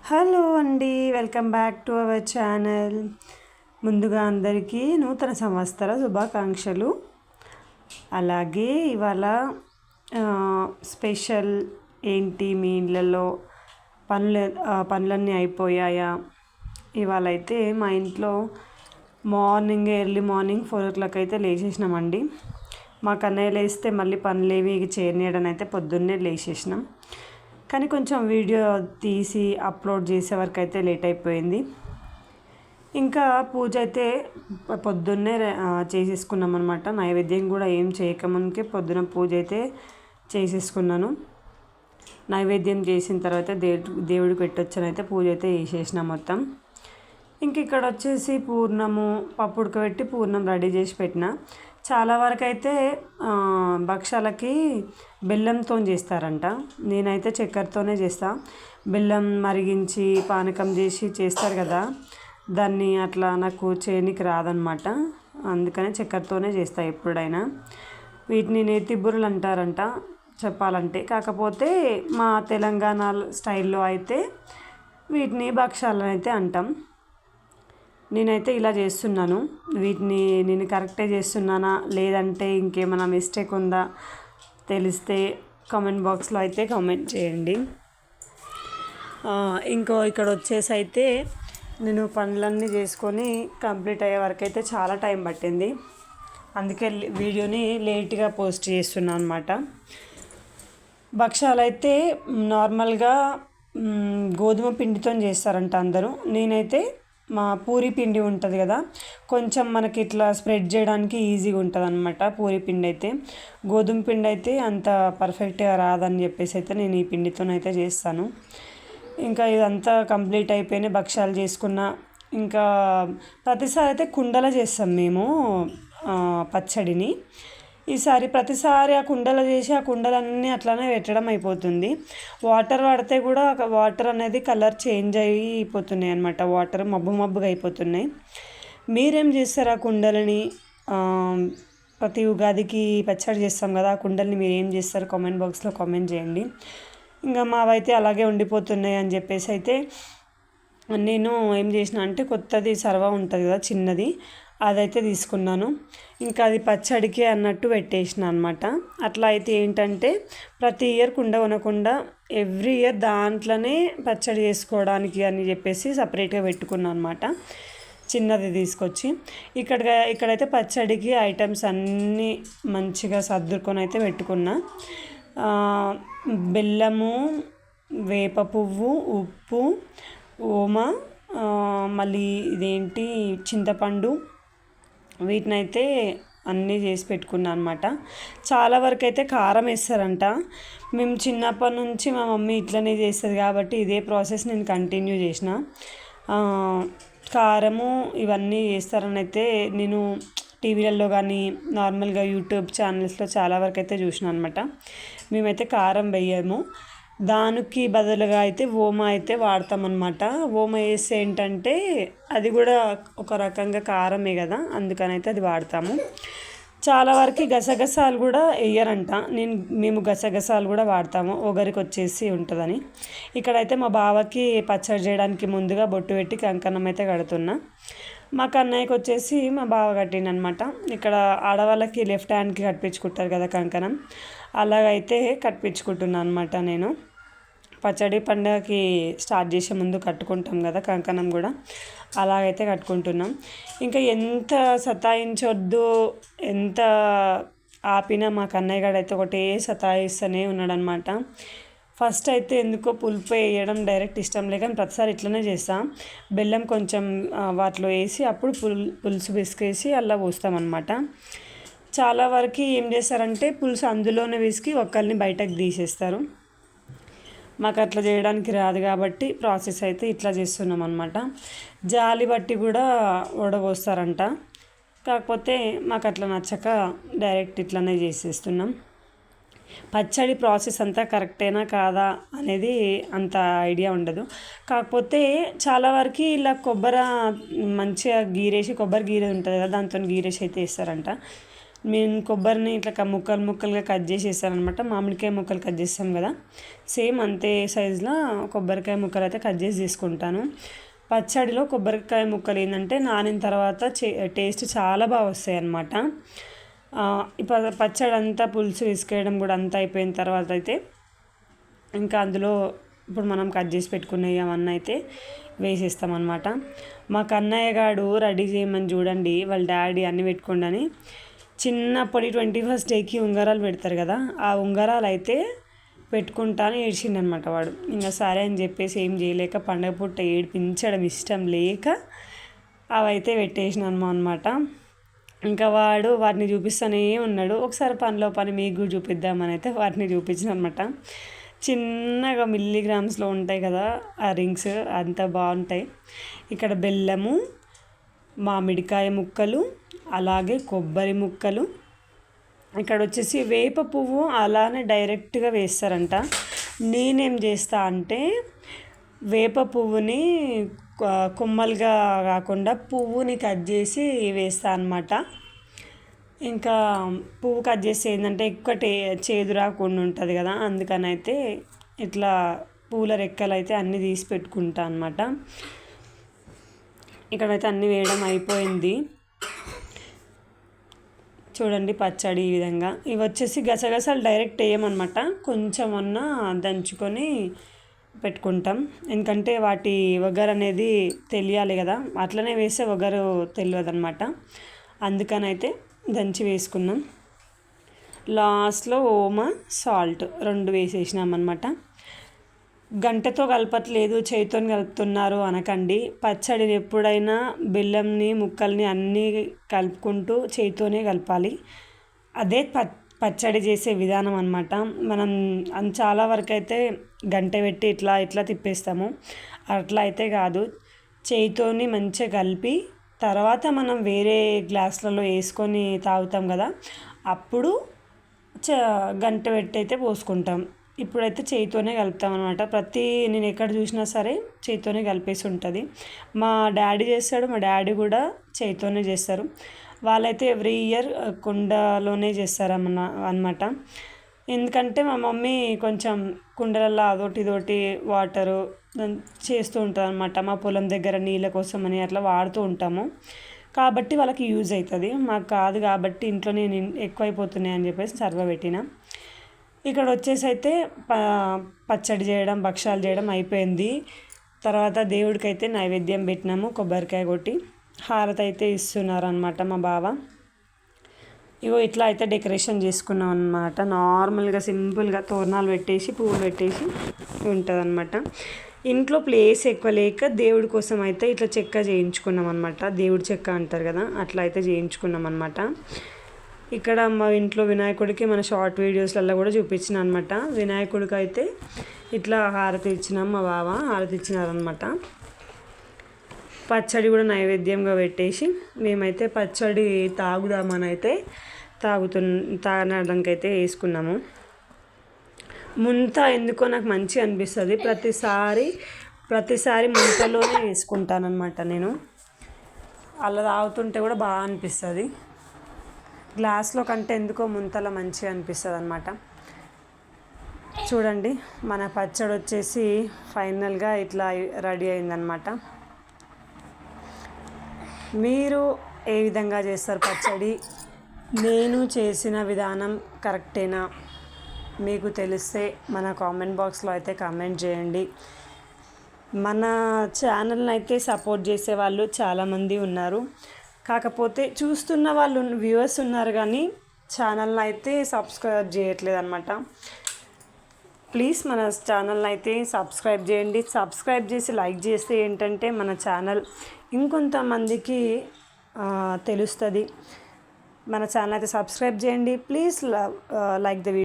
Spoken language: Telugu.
హలో అండి, welcome back to our channel. ముందుగా అందరికీ నూతన సంవత్సర శుభాకాంక్షలు. అలాగే ఇవాళ స్పెషల్ ఏంటి, మీ ఇళ్ళల్లో పనులన్నీ అయిపోయాయా? ఇవాళ అయితే మా ఇంట్లో ఎర్లీ మార్నింగ్ 4 o'clock అయితే లేచేసినామండి. మా కన్నయ్య లేస్తే మళ్ళీ పనులేవి చేయనీయడం అయితే పొద్దున్నే లేచేసినాం. కానీ కొంచెం వీడియో తీసి అప్లోడ్ చేసే వరకు అయితే లేట్ అయిపోయింది. ఇంకా పూజ అయితే పొద్దున్నే చేసేసుకున్నాం అనమాట. నైవేద్యం కూడా ఏం చేయకముందుకే పొద్దున పూజ అయితే చేసేసుకున్నాను. నైవేద్యం చేసిన తర్వాత దేవుడికి పెట్టొచ్చని అయితే పూజ అయితే చేసేసిన మొత్తం. ఇంక ఇక్కడ వచ్చేసి పూర్ణము పప్పు ఉడకబెట్టి పూర్ణం రెడీ చేసి పెట్టిన. చాలా వరకు అయితే భక్షాలకి బెల్లంతో చేస్తారంట. నేనైతే చక్కెరతోనే చేస్తా. బెల్లం మరిగించి పానకం చేసి చేస్తారు కదా, దాన్ని అట్లా నాకు చేయనికి రాదనమాట. అందుకని చక్కెరతోనే చేస్తా ఎప్పుడైనా. వీటిని నేతి బుర్రలు అంటారంట చెప్పాలంటే. కాకపోతే మా తెలంగాణ స్టైల్లో అయితే వీటిని భక్షాలని అయితే అంటాం. నేనైతే ఇలా చేస్తున్నాను. వీటిని నేను కరెక్టే చేస్తున్నానా లేదంటే ఇంకేమైనా మిస్టేక్ ఉందా తెలిస్తే కామెంట్ బాక్స్లో అయితే కామెంట్ చేయండి. ఇక్కడ వచ్చేసి అయితే నేను పనులన్నీ చేసుకొని కంప్లీట్ అయ్యే వరకు అయితే చాలా టైం పట్టింది. అందుకే వీడియోని లేట్గా పోస్ట్ చేస్తున్నాను అనమాట. భక్షాలు అయితే నార్మల్గా గోధుమ పిండితో చేస్తారంట అందరూ. నేనైతే మా పూరి పిండి ఉంటుంది కదా, కొంచెం మనకి ఇట్లా స్ప్రెడ్ చేయడానికి ఈజీగా ఉంటుంది అనమాట పూరి పిండి అయితే. గోధుమ పిండి అయితే అంత పర్ఫెక్ట్గా రాదని చెప్పేసి అయితే నేను ఈ పిండితోనైతే చేస్తాను. ఇంకా ఇదంతా కంప్లీట్ అయిపోయినాయి, భక్షాలు చేసుకున్న. ఇంకా ప్రతిసారి అయితే కుండలో చేస్తాం మేము పచ్చడిని. ఈసారి ప్రతిసారి ఆ కుండలో చేసి ఆ కుండలన్నీ అట్లానే పెట్టడం వాటర్ పడితే కూడా వాటర్ అనేది కలర్ చేంజ్ అయిపోతున్నాయి అనమాట. వాటర్ మబ్బుగా అయిపోతున్నాయి. మీరేం చేస్తారు ఆ కుండలని? ప్రతి ఉగాదికి పచ్చడి చేస్తాం కదా, ఆ కుండల్ని మీరు ఏం చేస్తారు కామెంట్ బాక్స్లో కామెంట్ చేయండి. ఇంకా మావైతే అలాగే ఉండిపోతున్నాయి అని చెప్పేసి అయితే నేను ఏం చేసిన అంటే కొత్తది సర్వా ఉంటుంది కదా చిన్నది, అదైతే తీసుకున్నాను. ఇంకా అది పచ్చడికి అన్నట్టు పెట్టేసిన అనమాట. అట్లా అయితే ఏంటంటే ప్రతి ఇయర్ కుండ కొనకుండా ఎవ్రీ ఇయర్ దాంట్లోనే పచ్చడి చేసుకోవడానికి అని చెప్పేసి సపరేట్గా పెట్టుకున్నాను అనమాట. చిన్నది తీసుకొచ్చి ఇక్కడైతే పచ్చడికి ఐటమ్స్ అన్నీ మంచిగా సర్దుకొని అయితే పెట్టుకున్నా. బెల్లము, వేప పువ్వు, ఉప్పు, ఓమ, మళ్ళీ ఇదేంటి చింతపండు, వీటినైతే అన్నీ చేసి పెట్టుకున్నాను అనమాట. చాలా వరకు అయితే కారం వేస్తారంట. మేము చిన్నప్పటి నుంచి మా మమ్మీ ఇట్లనే చేస్తుంది కాబట్టి ఇదే ప్రాసెస్ నేను కంటిన్యూ చేసిన. కారము ఇవన్నీ చేస్తారని అయితే నేను టీవీలలో కానీ నార్మల్గా యూట్యూబ్ ఛానల్స్లో చాలా వరకు అయితే చూసిన అనమాట. మేమైతే కారం వేయము. దానికి బదులుగా అయితే ఓమ అయితే వాడతామన్నమాట. ఓమ వేస్తే ఏంటంటే అది కూడా ఒక రకంగా కారమే కదా, అందుకని అయితే అది వాడతాము. చాలా వరకు గసగసాలు కూడా వేయరంట. మేము గసగసాలు కూడా వాడతాము, ఒకరికి వచ్చేసి ఉంటుందని. ఇక్కడైతే మా బావకి పచ్చడి చేయడానికి ముందుగా బొట్టు పెట్టి కంకణం అయితే కడుతున్నా. మా కన్నయ్యకి వచ్చేసి మా బావ కట్టిండనమాట. ఇక్కడ ఆడవాళ్ళకి లెఫ్ట్ హ్యాండ్కి కట్టించుకుంటారు కదా కంకణం, అలాగైతే కట్టించుకుంటున్నాను అనమాట. నేను పచ్చడి పండుగకి స్టార్ట్ చేసే ముందు కట్టుకుంటాం కదా కంకణం కూడా, అలాగైతే కట్టుకుంటున్నాం. ఇంకా ఎంత సతాయించొద్దు, ఎంత ఆపినా మా కన్నయ్య గారు అయితే ఒకటే సతాయిస్తూనే ఉన్నాడనమాట. ఫస్ట్ అయితే ఎందుకో పులుపు వేయడం డైరెక్ట్ ఇష్టం లేక ప్రతిసారి ఇట్లనే చేస్తాం. బెల్లం కొంచెం వాటిలో వేసి అప్పుడు పులుసు పిసికేసి అలా పోస్తామన్నమాట. చాలా వరకు ఏం చేస్తారంటే పులుసు అందులోనే విసికి ఒకరిని బయటకు తీసేస్తారు. మాకు అట్లా చేయడానికి రాదు కాబట్టి ప్రాసెస్ అయితే ఇట్లా చేస్తున్నాం అనమాట. జాలి బట్టి కూడా వడబోస్తారంట. కాకపోతే మాకు అట్లా నచ్చక డైరెక్ట్ ఇట్లనే చేసేస్తున్నాం. పచ్చడి ప్రాసెస్ అంతా కరెక్టేనా కాదా అనేది అంత ఐడియా ఉండదు. కాకపోతే చాలా వరకు ఇలా కొబ్బరి మంచిగా కొబ్బరి గీరేది ఉంటుంది కదా, దాంతో గీరేసి అయితే వేస్తారంట. నేను కొబ్బరిని ఇట్లా ముక్కలు ముక్కలుగా కట్ చేసేసాను అనమాట. మామిడికాయ ముక్కలు కట్ చేస్తాం కదా, సేమ్ అంతే సైజులో కొబ్బరికాయ ముక్కలు అయితే కట్ చేసి తీసుకుంటాను. పచ్చడిలో కొబ్బరికాయ ముక్కలు ఏంటంటే నానిన తర్వాత టేస్ట్ చాలా బాగా వస్తాయి అన్నమాట. ఇప్పుడు పచ్చడి అంతా పులుసు వేసుకేయడం కూడా అంతా అయిపోయిన తర్వాత అయితే ఇంకా అందులో ఇప్పుడు మనం కట్ చేసి పెట్టుకునేవి అవన్నీ అయితే వేసేస్తామన్నమాట. మా కన్నయ్య గాడు రెడీ చేయమని చూడండి, వాళ్ళ డాడీ అన్నీ పెట్టుకోండి చిన్నప్పటి 21st డేకి ఉంగరాలు పెడతారు కదా, ఆ ఉంగరాలు అయితే పెట్టుకుంటాను ఏడ్చిండనమాట వాడు. ఇంకా సరే అని చెప్పేసి ఏం చేయలేక పండగ పూట ఏడిపించడం ఇష్టం లేక అవైతే పెట్టేసినాను అనమాట. ఇంకా వాడు వాటిని చూపిస్తూనే ఉన్నాడు. ఒకసారి పనిలో పని మీకు కూడా చూపిద్దామని అయితే వాటిని చూపించిన అనమాట. చిన్నగా మిల్లీగ్రామ్స్లో ఉంటాయి కదా ఆ రింగ్స్, అంత బాగుంటాయి. ఇక్కడ బెల్లము, మామిడికాయ ముక్కలు, అలాగే కొబ్బరి ముక్కలు, ఇక్కడ వచ్చేసి వేప పువ్వు అలానే డైరెక్ట్గా వేస్తారంట. నేనేం చేస్తా అంటే వేప పువ్వుని కొమ్మలుగా కాకుండా పువ్వుని కట్ చేసి వేస్తా అనమాట. ఇంకా పువ్వు కట్ చేసి ఏంటంటే ఎక్కువ చేదు రాకుండా ఉంటుంది కదా, అందుకని అయితే ఇట్లా పూల రెక్కలు అయితే అన్నీ తీసి పెట్టుకుంటా అనమాట. ఇక్కడైతే అన్నీ వేయడం అయిపోయింది. చూడండి పచ్చడి ఈ విధంగా. ఇవి వచ్చేసి గసగసాలు డైరెక్ట్ వేయమన్నమాట, కొంచెం అన్నా దంచుకొని పెట్టుకుంటాం. ఎందుకంటే వాటి వగరు అనేది తెలియాలి కదా, అట్లనే వేస్తే వగరు తెలియదు అనమాట. అందుకనైతే దంచి వేసుకున్నాం. లాస్ట్లో ఓమ, సాల్ట్ 2 వేసేసినామన్నమాట. గంటతో కలపట్లేదు, చేతితో కలుపుతున్నారు అనకండి. పచ్చడిని ఎప్పుడైనా బెల్లంని ముక్కల్ని అన్నీ కలుపుకుంటూ చేతితోనే కలపాలి. అదే పచ్చడి చేసే విధానం అనమాట. మనం చాలా వరకు అయితే గంట పెట్టి ఇట్లా ఇట్లా తిప్పేస్తాము, అట్లా అయితే కాదు. చేతితోని మంచిగా కలిపి తర్వాత మనం వేరే గ్లాసులలో వేసుకొని తాగుతాం కదా, అప్పుడు గంట పెట్టి అయితే పోసుకుంటాం. ఇప్పుడైతే చేతితోనే కలుపుతాం అనమాట. నేను ఎక్కడ చూసినా సరే చేతితోనే కలిపేసి ఉంటుంది. మా డాడీ చేస్తాడు, మా డాడీ కూడా చేతితోనే చేస్తారు. వాళ్ళైతే ఎవ్రీ ఇయర్ కుండలోనే చేస్తారు అన్నమాట. ఎందుకంటే మా మమ్మీ కొంచెం కుండలలో అదోటి ఇదోటి వాటరు చేస్తూ ఉంటుంది అనమాట. మా పొలం దగ్గర నీళ్ళ కోసం అని అట్లా వాడుతూ ఉంటాము, కాబట్టి వాళ్ళకి యూజ్ అవుతుంది. మాకు కాదు కాబట్టి ఇంట్లో నేను ఎక్కువైపోతున్నాయి అని చెప్పేసి సర్వ పెట్టిన. ఇక్కడ వచ్చేసి అయితే పచ్చడి చేయడం, భక్షాలు చేయడం అయిపోయింది. తర్వాత దేవుడికి అయితే నైవేద్యం పెట్టినాము, కొబ్బరికాయ కొట్టి హారతి అయితే ఇస్తున్నారు అనమాట మా బావ. ఇగో ఇట్లా అయితే డెకరేషన్ చేసుకున్నాం అనమాట. నార్మల్గా సింపుల్గా తోరణాలు పెట్టేసి పువ్వులు పెట్టేసి ఉంటుంది అనమాట. ఇంట్లో ప్లేస్ ఎక్కువ లేక దేవుడి కోసం అయితే ఇట్లా చెక్క చేయించుకున్నాం అనమాట. దేవుడి చెక్క అంటారు కదా, అట్లా అయితే చేయించుకున్నాం అనమాట. ఇక్కడ మా ఇంట్లో వినాయకుడికి మన షార్ట్ వీడియోస్లలో కూడా చూపించిన అనమాట. వినాయకుడికి అయితే ఇట్లా హారతి ఇచ్చినాం, మా బావ హారతి ఇచ్చినారనమాట. పచ్చడి కూడా నైవేద్యంగా పెట్టేసి మేమైతే పచ్చడి తాగుదామని అయితే తాగడానికి అయితే వేసుకున్నాము. ముంత ఎందుకో నాకు మంచిగా అనిపిస్తుంది, ప్రతిసారి ముంతలోనే వేసుకుంటానమాట నేను. అలా తాగుతుంటే కూడా బాగా అనిపిస్తుంది. గ్లాస్లో కంటే ఎందుకో ముంతలో మంచిగా అనిపిస్తుంది అనమాట. చూడండి మన పచ్చడి వచ్చేసి ఫైనల్గా ఇట్లా రెడీ అయిందనమాట. మీరు ఏ విధంగా చేస్తారు పచ్చడి? నేను చేసిన విధానం కరెక్టేనా మీకు తెలిస్తే మన కామెంట్ బాక్స్లో అయితే కామెంట్ చేయండి. మన ఛానల్ని అయితే సపోర్ట్ చేసే వాళ్ళు చాలామంది ఉన్నారు, కాకపోతే చూస్తున్న వాళ్ళు వ్యూవర్స్ ఉన్నారు కానీ ఛానల్ని అయితే సబ్స్క్రైబ్ చేయట్లేదు అనమాట. ప్లీజ్ మన ఛానల్ని అయితే సబ్స్క్రైబ్ చేయండి. సబ్స్క్రైబ్ చేసి లైక్ చేస్తే ఏంటంటే మన ఛానల్ ఇంకొంతమందికి తెలుస్తుంది. మన ఛానల్ అయితే సబ్స్క్రైబ్ చేయండి. Please like the video.